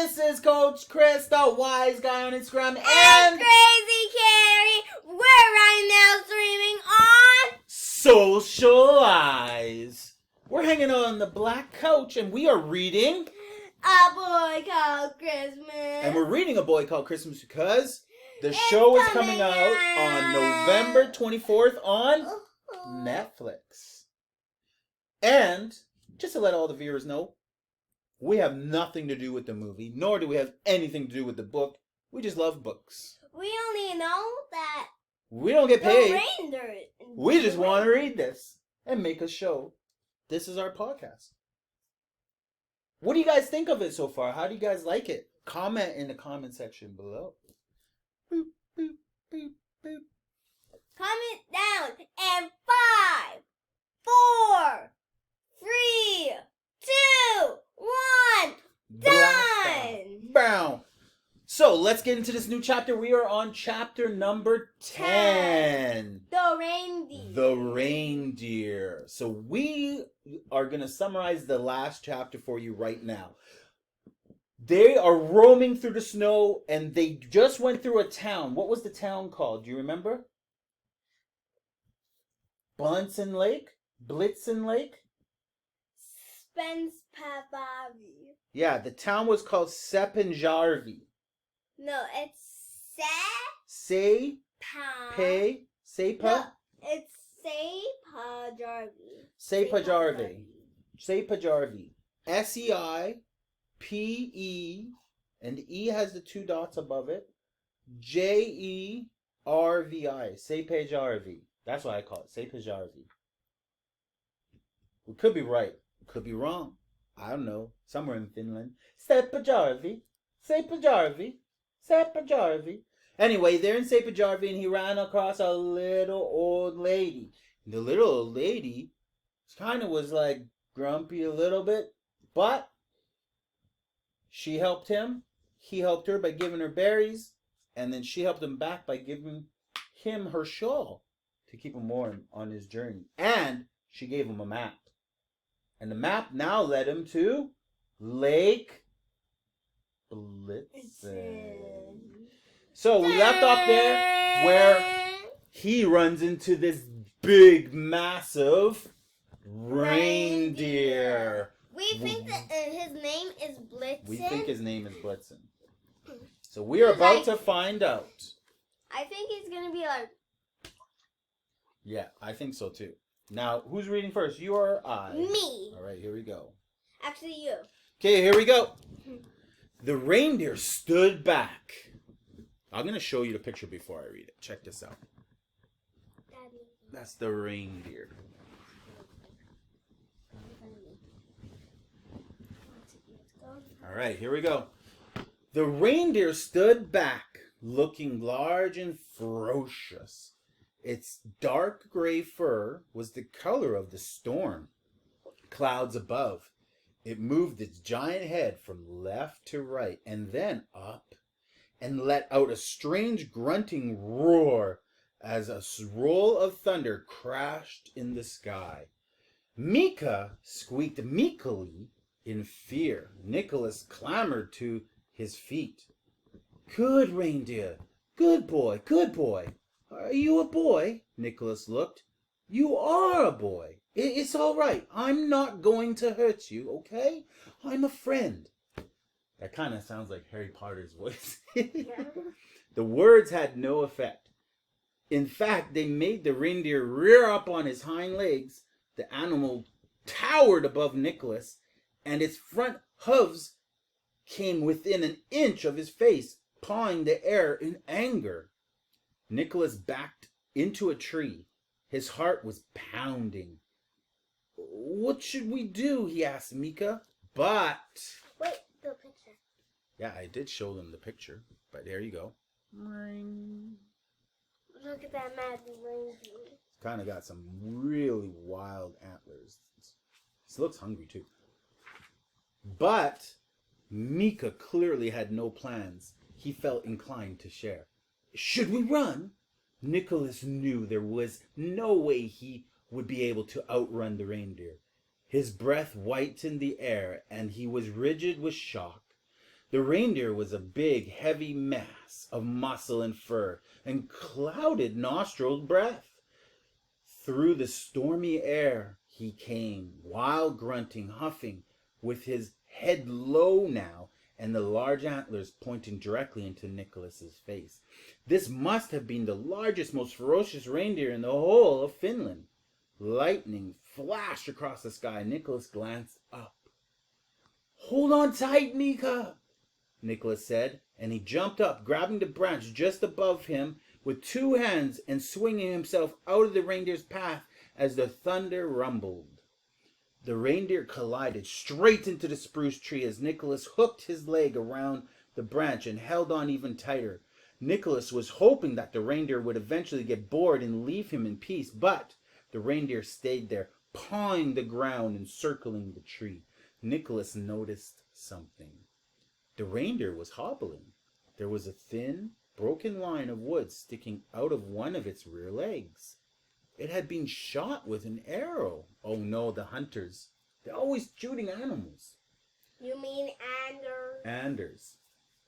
This is Coach Chris, the wise guy on Instagram, and Crazy Karee. We're right now streaming on Socialize. We're hanging on the black couch and we are reading A Boy Called Christmas. And we're reading A Boy Called Christmas because the show is coming out on November 24th on Netflix. And just to let all the viewers know, we have nothing to do with the movie, nor do we have anything to do with the book. We just love books. We only know that we don't get paid. We just want to read this and make a show. This is our podcast. What do you guys think of it so far? How do you guys like it? Comment in the comment section below. Boop, boop, boop, boop. Comment down and 5, 4, 3, 2, 1, done! Bow. So, let's get into this new chapter. We are on chapter number 10. The Reindeer. The Reindeer. So, we are going to summarize the last chapter for you right now. They are roaming through the snow, and they just went through a town. What was the town called? Do you remember? Blitzen Lake? Spenspavavi. Yeah, the town was called Sepenjarvi. No, it's Sepa. No, it's Sepajarvi. Sepajarvi. S-E-I-P-E, and E has the 2 dots above it. J-E-R-V-I. Sepajarvi. That's what I call it. Sepajarvi. We could be right. Could be wrong. I don't know. Somewhere in Finland. Sepajarvi. Anyway, they're in Sepajarvi, and he ran across a little old lady. The little old lady kind of was like grumpy a little bit, but she helped him. He helped her by giving her berries, and then she helped him back by giving him her shawl to keep him warm on his journey. And she gave him a map. And the map now led him to Lake Blitzen. So we left off there where he runs into this big, massive reindeer. We think that his name is Blitzen. We think his name is Blitzen. So we are about to find out. I think he's going to be like... Yeah, I think so too. Now, who's reading first? You or I? Me. All right, here we go. Actually, you. Okay, here we go. The reindeer stood back. I'm going to show you the picture before I read it. Check this out. Daddy. That's the reindeer. All right, here we go. The reindeer stood back, looking large and ferocious. Its dark gray fur was the color of the storm clouds above. It moved its giant head from left to right and then up and let out a strange grunting roar as a roll of thunder crashed in the sky. Mika squeaked meekly in fear. Nicholas clambered to his feet. Good reindeer. Good boy. Good boy. Are you a boy? Nicholas looked. You are a boy. It's all right. I'm not going to hurt you, okay? I'm a friend. That kind of sounds like Harry Potter's voice. Yeah. The words had no effect. In fact, they made the reindeer rear up on his hind legs. The animal towered above Nicholas, and its front hooves came within an inch of his face, pawing the air in anger. Nicholas backed into a tree. His heart was pounding. What should we do? He asked Mika. But... Wait, the picture. Yeah, I did show them the picture. But there you go. Look at that mad reindeer. Kind of got some really wild antlers. He looks hungry too. But Mika clearly had no plans. He felt inclined to share. Should we run? Nicholas knew there was no way he would be able to outrun the reindeer. His breath whitened the air, and he was rigid with shock. The reindeer was a big, heavy mass of muscle and fur and clouded nostril breath. Through the stormy air he came, wild grunting, huffing, with his head low now and the large antlers pointing directly into Nicholas's face. This must have been the largest, most ferocious reindeer in the whole of Finland. Lightning flashed across the sky. Nicholas glanced up. "Hold on tight, Mika," Nicholas said, and he jumped up, grabbing the branch just above him with two hands and swinging himself out of the reindeer's path as the thunder rumbled. The reindeer collided straight into the spruce tree as Nicholas hooked his leg around the branch and held on even tighter. Nicholas was hoping that the reindeer would eventually get bored and leave him in peace, but the reindeer stayed there, pawing the ground and circling the tree. Nicholas noticed something. The reindeer was hobbling. There was a thin, broken line of wood sticking out of one of its rear legs. It had been shot with an arrow. Oh no, the hunters. They're always shooting animals. You mean Anders? Anders.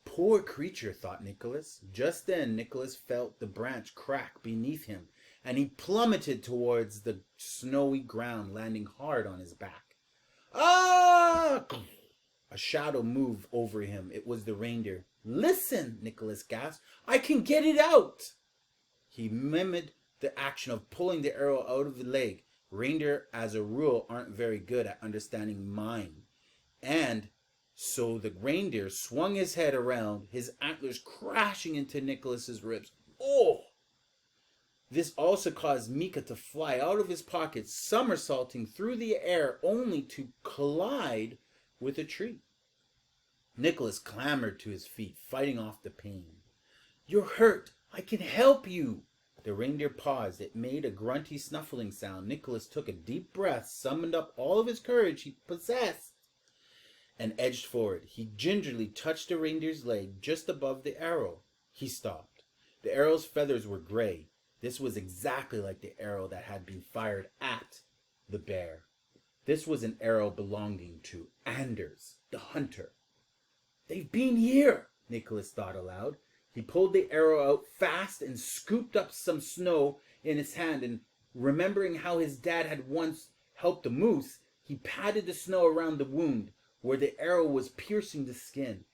Poor creature, thought Nicholas. Just then Nicholas felt the branch crack beneath him, and he plummeted towards the snowy ground, landing hard on his back. Ah! A shadow moved over him. It was the reindeer. "Listen," Nicholas gasped. "I can get it out." He mimicked the action of pulling the arrow out of the leg. Reindeer, as a rule, aren't very good at understanding mind. And so the reindeer swung his head around, his antlers crashing into Nicholas's ribs. Oh! This also caused Mika to fly out of his pocket, somersaulting through the air, only to collide with a tree. Nicholas clambered to his feet, fighting off the pain. "You're hurt. I can help you." The reindeer paused. It made a grunty snuffling sound. Nicholas took a deep breath, summoned up all of his courage he possessed, and edged forward. He gingerly touched the reindeer's leg just above the arrow. He stopped. The arrow's feathers were gray. This was exactly like the arrow that had been fired at the bear. This was an arrow belonging to Anders, the hunter. "They've been here," Nicholas thought aloud. He pulled the arrow out fast and scooped up some snow in his hand, and remembering how his dad had once helped a moose, he patted the snow around the wound where the arrow was piercing the skin.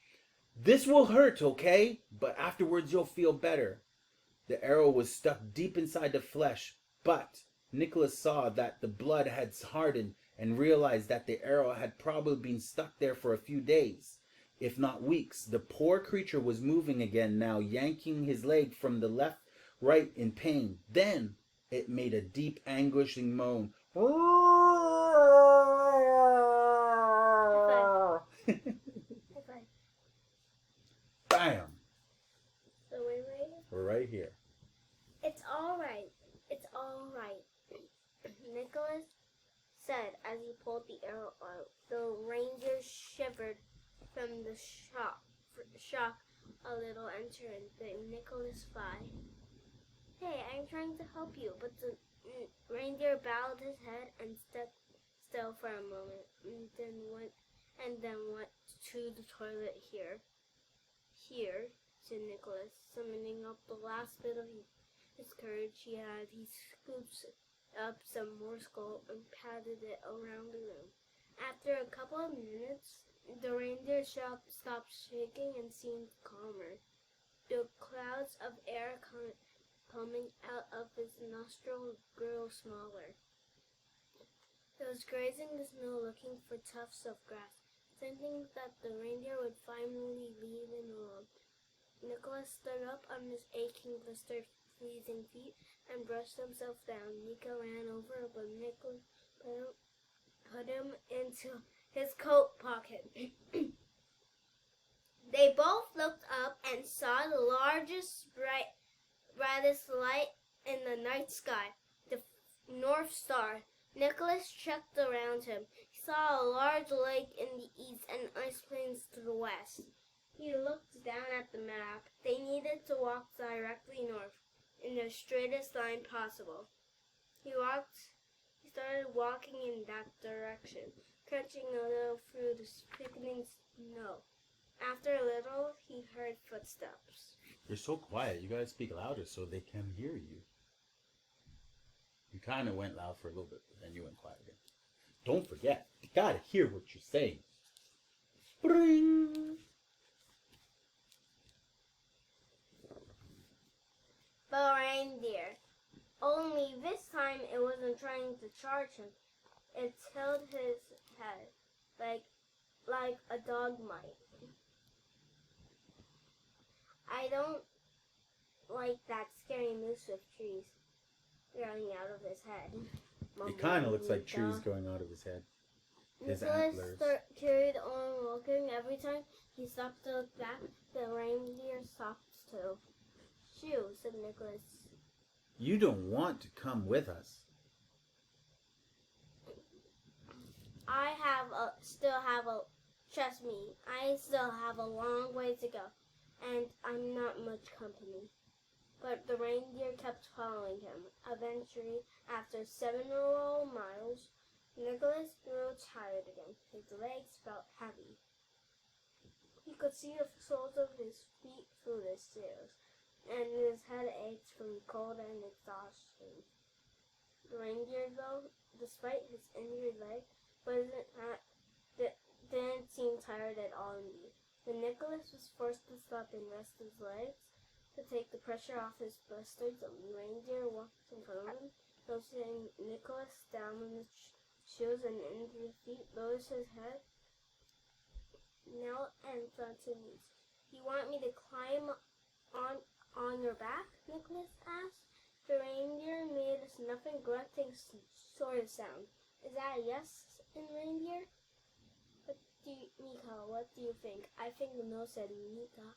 "This will hurt, okay? But afterwards you'll feel better." The arrow was stuck deep inside the flesh, but Nicholas saw that the blood had hardened and realized that the arrow had probably been stuck there for a few days, if not weeks. The poor creature was moving again now, yanking his leg from the left, right in pain. Then it made a deep, anguishing moan. Bam! So we're ready? We're right here. "It's all right. It's all right," Nicholas said as he pulled the arrow out. The reindeer shivered from the shock a little and turned. Then Nicholas sighed. "Hey, I'm trying to help you," but the reindeer bowed his head and stepped still for a moment, and then went to the toilet. Here," said Nicholas, summoning up the last bit of his courage he had. He scooped up some more skull and patted it around the room. After a couple of minutes, the reindeer stopped shaking and seemed calmer. The clouds of air coming out of his nostrils grew smaller. He was grazing the snow, looking for tufts of grass, thinking that the reindeer would finally leave him alone. Nicholas stood up on his aching, blistered, freezing feet and brushed himself down. Mika ran over, but Nicholas put him into his coat pocket. They both looked up and saw the largest, brightest light in the night sky, the North Star. Nicholas checked around him. He saw a large lake in the east and ice plains to the west. He looked down at the map. They needed to walk directly north, in the straightest line possible. He started walking in that direction, crunching a little through the thickening snow. After a little, he heard footsteps. You're so quiet. You gotta speak louder so they can hear you. You kind of went loud for a little bit, but then you went quiet again. Don't forget, you gotta hear what you're saying. Bring. The reindeer. Only this time it wasn't trying to charge him. It held his head like a dog might. I don't like that scary moose with trees growing out of his head. It kind of looks like trees going out of his head. His Nicholas antlers. carried on walking. Every time he stopped to look back, the reindeer stopped too. Shoo, said Nicholas. You don't want to come with us. Trust me, I still have a long way to go, and I'm not much company. But the reindeer kept following him. Eventually, after several miles, Nicholas grew tired again. His legs felt heavy. He could see the soles of his feet through the sails, and his head ached from cold and exhaustion. The reindeer, though, despite his injured leg, didn't seem tired at all indeed. When Nicholas was forced to stop and rest his legs to take the pressure off his blisters, the reindeer walked in front of him, noticing Nicholas down in his shoes and injured feet, lowered his head, knelt and fronted knees. "You want me to climb on your back?" Nicholas asked. The reindeer made a snuffing, grunting sort of sound. "Is that a yes in reindeer?" Mika, what do you think? I think the mill said Mika.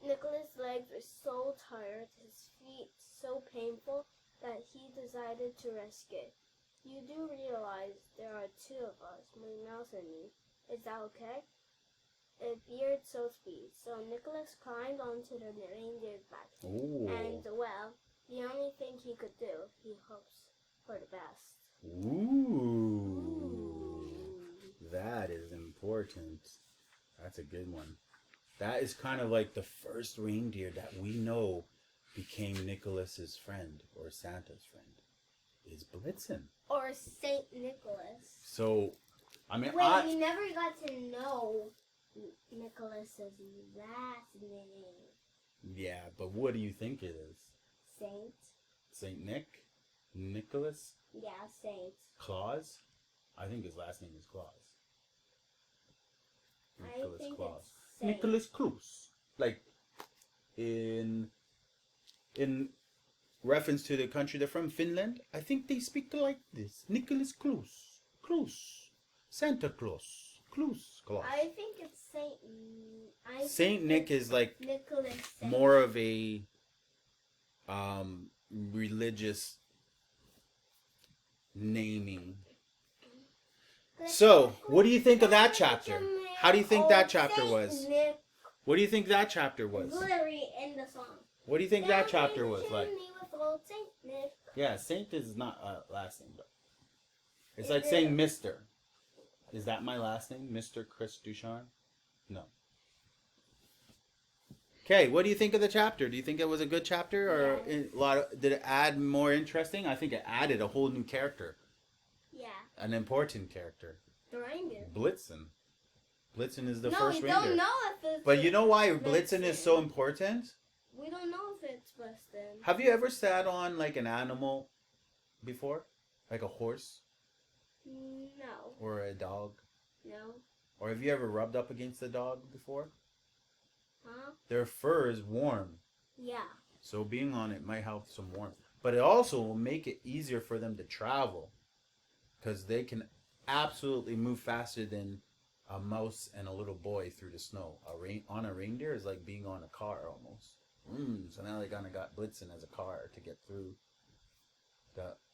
Nicholas' legs were so tired, his feet so painful, that he decided to risk it. "You do realize there are two of us, my mouse and me. Is that okay?" It veered so speed, so Nicholas climbed onto the reindeer's back. Ooh. And, well, the only thing he could do, he hopes for the best. Ooh. That is important. That's a good one. That is kind of like the first reindeer that we know became Nicholas's friend or Santa's friend is Blitzen. Or Saint Nicholas. So, I mean, we never got to know Nicholas's last name. Yeah, but what do you think it is? Saint Nick? Nicholas? Yeah, Saint. Claus? I think his last name is Claus. I think it's Saint. Nicholas Claus. Like in reference to the country they're from, Finland, I think they speak like this. Nicholas Claus. Claus. Santa Claus. Claus. I think it's Saint. Saint Nick is like Nicholas Saint. more of a religious naming. So, what do you think of that chapter? How do you think that chapter was? What do you think that chapter was? Glittery in the song. What do you think that chapter was like? With old Saint Nick. Yeah, Saint is not last name though. It's like saying Mr. Is that my last name, Mr. Chris Ducharme? No. Okay, what do you think of the chapter? Do you think it was a good chapter, or did it add more interesting? I think it added a whole new character. Yeah. An important character. The reindeer. Blitzen. Blitzen is the first reindeer. No, we don't know if it's. But you know why Blitzen is so important? We don't know if it's Blitzen. Have you ever sat on like an animal before? Like a horse? No. Or a dog? No. Or have you ever rubbed up against a dog before? Huh? Their fur is warm. Yeah. So being on it might help some warmth. But it also will make it easier for them to travel. Because they can absolutely move faster than a mouse and a little boy through the snow. On a reindeer is like being on a car almost. So now they kind of got Blitzen as a car to get through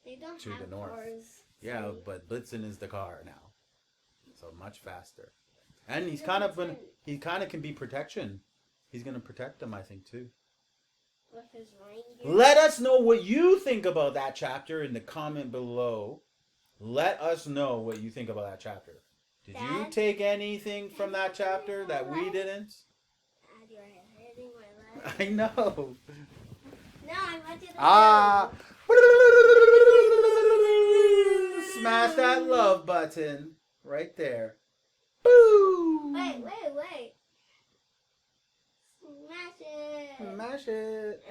they don't to have the north. cars. Yeah, but Blitzen is the car now. So much faster. And he kind of can be protection. He's going to them, I think, too. With his reindeer. Let us know what you think about that chapter in the comment below. Let us know what you think about that chapter. Did you Dad? take anything from that chapter that we didn't? Dad, you're hitting my leg. I know. No, I want you to Smash that love button right there. Boo! Wait. Smash it. Smash it.